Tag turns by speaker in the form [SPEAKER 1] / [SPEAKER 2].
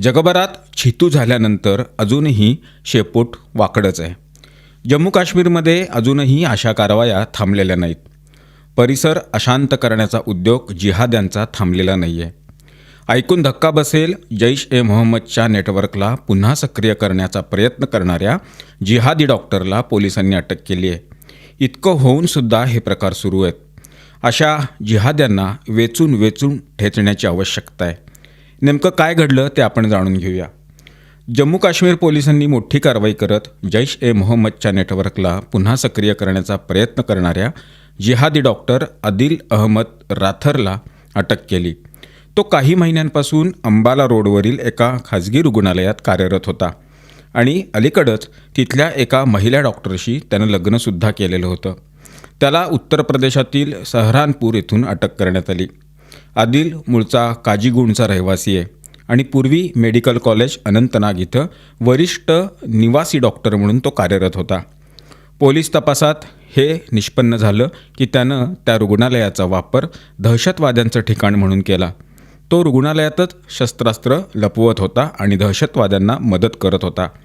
[SPEAKER 1] जगभरात छितू झाल्यानंतर अजूनही शेपूट वाकडच आहे. जम्मू काश्मीरमध्ये अजूनही अशा कारवाया थांबलेल्या नाहीत. परिसर अशांत करण्याचा उद्योग जिहाद्यांचा थांबलेला नाही आहे. ऐकून धक्का बसेल, जैश ए मोहम्मदच्या नेटवर्कला पुन्हा सक्रिय करण्याचा प्रयत्न करणाऱ्या जिहादी डॉक्टरला पोलिसांनी अटक केली आहे. इतकं होऊनसुद्धा हे प्रकार सुरू आहेत. अशा जिहाद्यांना वेचून वेचून ठेचण्याची आवश्यकता आहे. नेमकं काय घडलं ते आपण जाणून घेऊया. जम्मू काश्मीर पोलिसांनी मोठी कारवाई करत जैश ए मोहम्मदच्या नेटवर्कला पुन्हा सक्रिय करण्याचा प्रयत्न करणाऱ्या जिहादी डॉक्टर आदिल अहमद राथरला अटक केली. तो काही महिन्यांपासून अंबाला रोडवरील एका खाजगी रुग्णालयात कार्यरत होता आणि अलीकडंच तिथल्या एका महिला डॉक्टरशी त्यानं लग्नसुद्धा केलेलं होतं. त्याला उत्तर प्रदेशातील सहरानपूर येथून अटक करण्यात आली. आदिल मूळचा काजीगुंडचा रहिवासी आहे आणि पूर्वी मेडिकल कॉलेज अनंतनाग इथं वरिष्ठ निवासी डॉक्टर म्हणून तो कार्यरत होता. पोलीस तपासात हे निष्पन्न झालं की त्यानं त्या रुग्णालयाचा वापर दहशतवाद्यांचं ठिकाण म्हणून केला. तो रुग्णालयातच शस्त्रास्त्र लपवत होता आणि दहशतवाद्यांना मदत करत होता.